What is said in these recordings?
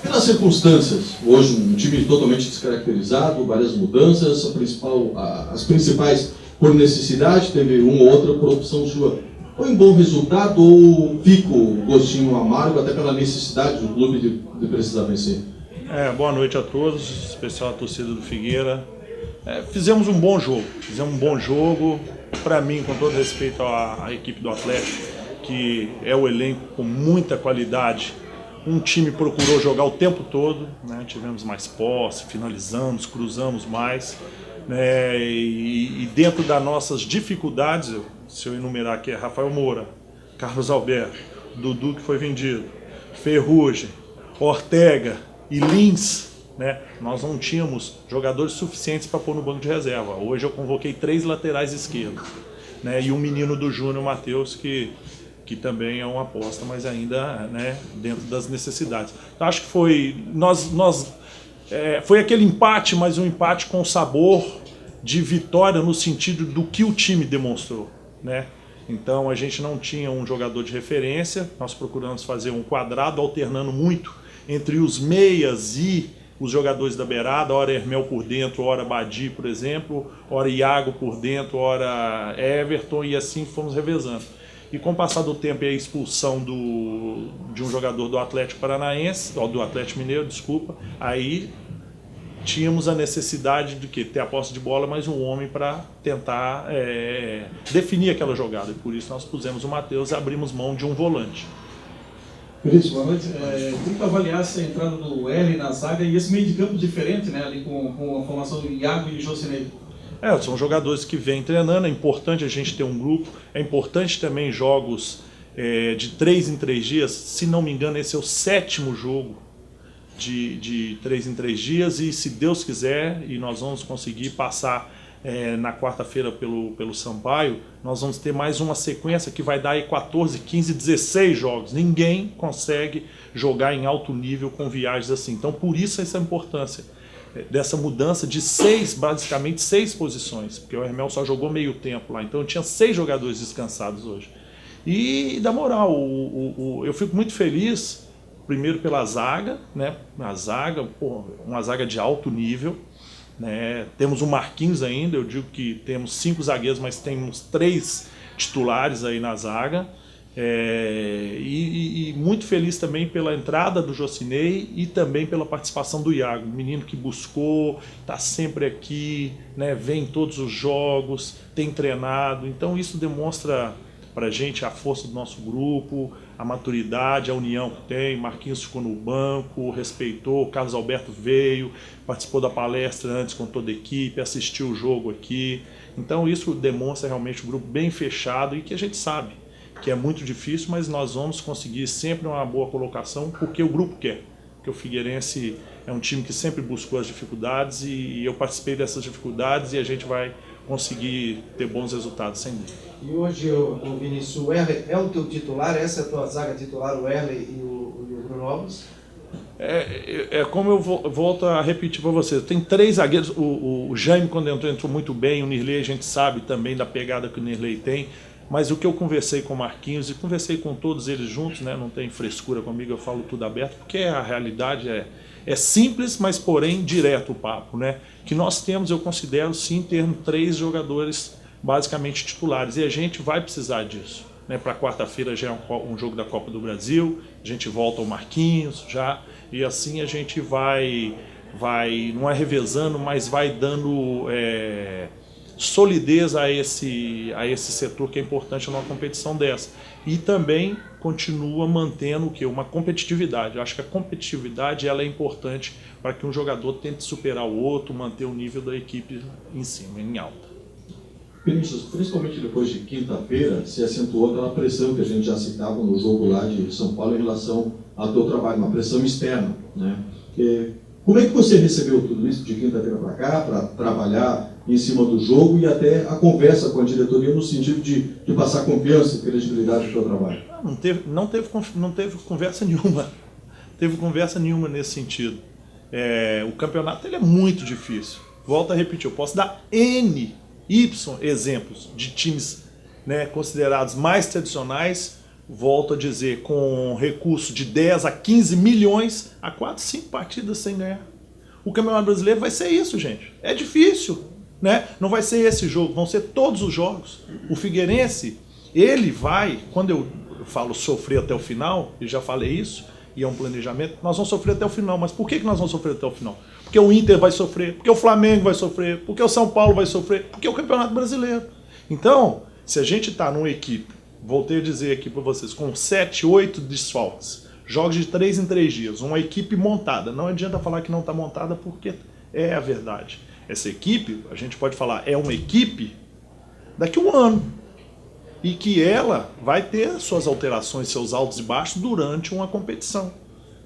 Pelas circunstâncias, hoje um time totalmente descaracterizado, várias mudanças, as principais por necessidade, teve uma ou outra por opção sua. Foi um bom resultado ou fica o gostinho amargo até pela necessidade do clube de precisar vencer? Boa noite a todos, em especial a torcida do Figueira. Fizemos um bom jogo. Para mim, com todo respeito à equipe do Atlético, que é o elenco com muita qualidade, um time procurou jogar o tempo todo, né? Tivemos mais posse, finalizamos, cruzamos mais, né? E dentro das nossas dificuldades, se eu enumerar aqui, é Rafael Moura, Carlos Alberto, Dudu que foi vendido, Ferrugem, Ortega e Lins, né? Nós não tínhamos jogadores suficientes para pôr no banco de reserva. Hoje eu convoquei 3 laterais esquerdos, né? E um menino do Júnior, Matheus, que também é uma aposta, mas ainda, né, dentro das necessidades. Então, acho que foi aquele empate, mas um empate com sabor de vitória no sentido do que o time demonstrou, né? Então a gente não tinha um jogador de referência, nós procuramos fazer um quadrado alternando muito entre os meias e os jogadores da beirada, ora Hermel por dentro, ora Badi, por exemplo, ora Iago por dentro, ora Everton, e assim fomos revezando. E com o passar do tempo e a expulsão de um jogador do Atlético Paranaense, ou do Atlético Mineiro, desculpa, aí tínhamos a necessidade de ter a posse de bola, mais um homem para tentar definir aquela jogada. E por isso nós pusemos o Matheus e abrimos mão de um volante. Felício, boa noite. Como avaliar essa entrada do L na zaga e esse meio de campo diferente, né, ali com a formação do Iago e Jocinei? São jogadores que vêm treinando, é importante a gente ter um grupo, é importante também jogos de 3 em 3 dias, se não me engano esse é o 7º jogo de 3 em 3 dias e se Deus quiser, e nós vamos conseguir passar na quarta-feira pelo Sampaio, nós vamos ter mais uma sequência que vai dar aí 14, 15, 16 jogos. Ninguém consegue jogar em alto nível com viagens assim, então por isso essa importância dessa mudança de basicamente 6 posições, porque o Hermel só jogou meio tempo lá, então eu tinha 6 jogadores descansados hoje. E da moral, eu fico muito feliz, primeiro pela zaga, né? Uma zaga de alto nível, né? Temos o Marquinhos ainda, eu digo que temos 5 zagueiros, mas temos 3 titulares aí na zaga. E muito feliz também pela entrada do Jocinei e também pela participação do Iago, um menino que buscou, está sempre aqui, né, vem em todos os jogos, tem treinado, então isso demonstra para a gente a força do nosso grupo, a maturidade, a união que tem. Marquinhos ficou no banco, respeitou, o Carlos Alberto veio, participou da palestra antes com toda a equipe, assistiu o jogo aqui, então isso demonstra realmente um grupo bem fechado e que a gente sabe que é muito difícil, mas nós vamos conseguir sempre uma boa colocação, porque o grupo quer. Porque o Figueirense é um time que sempre buscou as dificuldades e eu participei dessas dificuldades e a gente vai conseguir ter bons resultados, sem dúvida. E hoje, o Vinícius, o Erle é o teu titular? Essa é a tua zaga titular, o Erle e o Bruno Alves? Como eu volto a repetir para você, tem 3 zagueiros, o Jaime quando entrou muito bem, o Nirley a gente sabe também da pegada que o Nirley tem, mas o que eu conversei com o Marquinhos e conversei com todos eles juntos, né, não tem frescura comigo, eu falo tudo aberto, porque a realidade é simples, mas porém direto o papo, né? Que nós temos, eu considero sim, ter 3 jogadores basicamente titulares, e a gente vai precisar disso, né? Para quarta-feira já é um jogo da Copa do Brasil, a gente volta ao Marquinhos já, e assim a gente vai não é revezando, mas vai dando solidez a esse setor que é importante numa competição dessa. E também continua mantendo o quê? Uma competitividade. Eu acho que a competitividade ela é importante para que um jogador tente superar o outro, manter o nível da equipe em cima, em alta. Vinícius, principalmente depois de quinta-feira, se acentuou aquela pressão que a gente já citava no jogo lá de São Paulo em relação ao teu trabalho, uma pressão externa, né? Como é que você recebeu tudo isso de quinta-feira para cá, para trabalhar em cima do jogo e até a conversa com a diretoria no sentido de passar confiança e credibilidade do seu trabalho? Não teve conversa nenhuma. Teve conversa nenhuma nesse sentido. O campeonato ele é muito difícil. Volto a repetir, eu posso dar Y exemplos de times, né, considerados mais tradicionais volto a dizer, com recurso de 10 a 15 milhões, a 4, 5 partidas sem ganhar. O Campeonato Brasileiro vai ser isso, gente. É difícil, né? Não vai ser esse jogo, vão ser todos os jogos. O Figueirense, ele vai, quando eu falo sofrer até o final, e já falei isso, e é um planejamento, nós vamos sofrer até o final. Mas por que nós vamos sofrer até o final? Porque o Inter vai sofrer, porque o Flamengo vai sofrer, porque o São Paulo vai sofrer, porque é o Campeonato Brasileiro. Então, se a gente está numa equipe, voltei a dizer aqui para vocês, com 7, 8 desfalques, jogos de 3 em 3 dias, uma equipe montada, não adianta falar que não está montada porque é a verdade. Essa equipe, a gente pode falar, é uma equipe daqui a um ano. E que ela vai ter suas alterações, seus altos e baixos durante uma competição,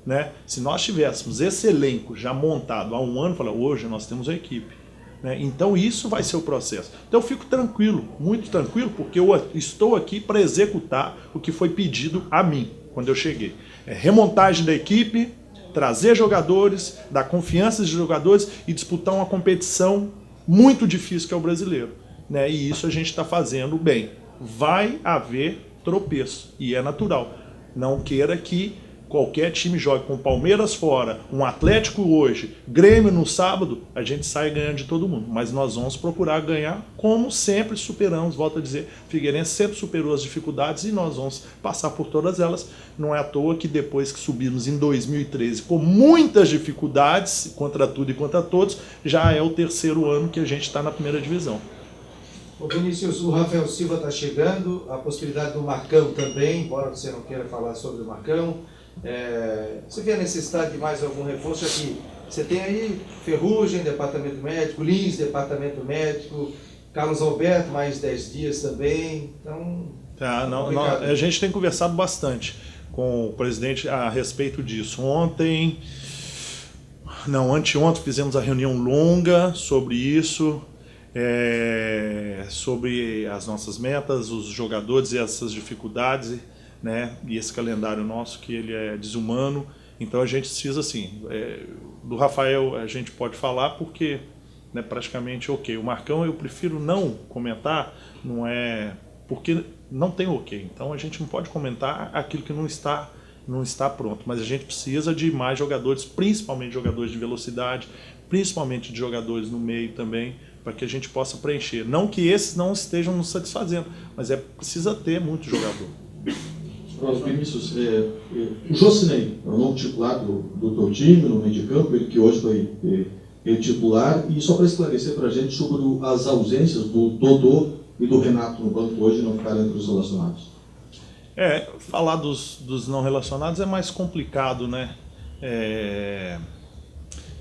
né? Se nós tivéssemos esse elenco já montado há um ano, hoje nós temos a equipe, né? Então isso vai ser o processo. Então eu fico tranquilo, muito tranquilo, porque eu estou aqui para executar o que foi pedido a mim quando eu cheguei. É remontagem da equipe, trazer jogadores, dar confiança de jogadores e disputar uma competição muito difícil que é o brasileiro, né? E isso a gente está fazendo bem. Vai haver tropeço, e é natural. Não queira que qualquer time jogue com o Palmeiras fora, um Atlético hoje, Grêmio no sábado, a gente sai ganhando de todo mundo. Mas nós vamos procurar ganhar como sempre superamos, volto a dizer, Figueirense sempre superou as dificuldades e nós vamos passar por todas elas. Não é à toa que depois que subimos em 2013 com muitas dificuldades, contra tudo e contra todos, já é o 3º ano que a gente está na primeira divisão. Ô Vinícius, o Rafael Silva está chegando, a possibilidade do Marcão também, embora você não queira falar sobre o Marcão. Você vê a necessidade de mais algum reforço aqui? Você tem aí Ferrugem, departamento médico, Lins, departamento médico, Carlos Alberto, mais 10 dias também. Então, a gente tem conversado bastante com o presidente a respeito disso. Anteontem fizemos a reunião longa sobre isso. Sobre as nossas metas, os jogadores e essas dificuldades, né? E esse calendário nosso que ele é desumano. Então a gente precisa, assim, do Rafael a gente pode falar porque, né, praticamente ok. O Marcão eu prefiro não comentar, não é porque não tem ok. Então a gente não pode comentar aquilo que não está pronto, mas a gente precisa de mais jogadores, principalmente jogadores de velocidade, principalmente de jogadores no meio também, para que a gente possa preencher. Não que esses não estejam nos satisfazendo, mas precisa ter muito jogador. Vinícius, o Jocinei é o novo titular do teu time, no meio de campo, ele que hoje foi titular, e só para esclarecer para a gente sobre as ausências do Dodô e do Renato no banco hoje não ficaram entre os relacionados. Falar dos não relacionados é mais complicado, né?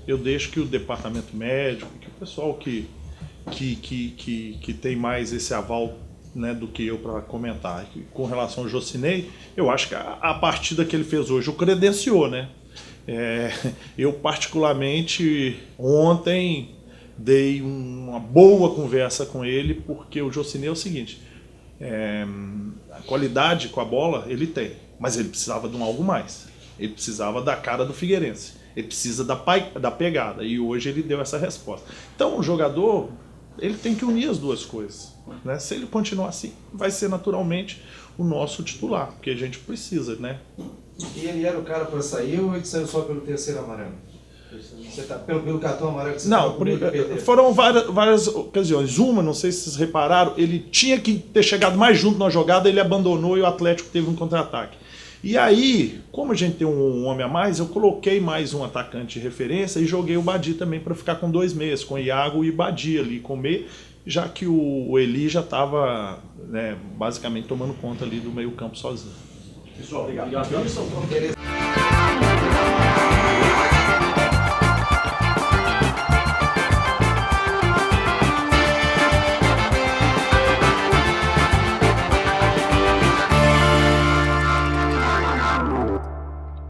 Eu deixo que o departamento médico, que o pessoal que tem mais esse aval, né, do que eu para comentar. Com relação ao Jocinei, eu acho que a partida que ele fez hoje o credenciou, né? Eu particularmente ontem dei uma boa conversa com ele, porque o Jocinei é o seguinte, a qualidade com a bola ele tem, mas ele precisava de algo mais. Ele precisava da cara do Figueirense. Ele precisa da pegada, e hoje ele deu essa resposta. Então o jogador, ele tem que unir as duas coisas, né? Se ele continuar assim, vai ser naturalmente o nosso titular, porque a gente precisa, né? E ele era o cara para sair ou ele saiu só pelo 3º amarelo? Você tá pelo cartão amarelo que você não, foram várias ocasiões. Uma, não sei se vocês repararam, ele tinha que ter chegado mais junto na jogada, ele abandonou e o Atlético teve um contra-ataque. E aí, como a gente tem um homem a mais, eu coloquei mais um atacante de referência e joguei o Badi também para ficar com 2 meias, com o Iago e Badi ali, comer, já que o Eli já estava, né, basicamente tomando conta ali do meio campo sozinho. Pessoal, obrigado. Beleza.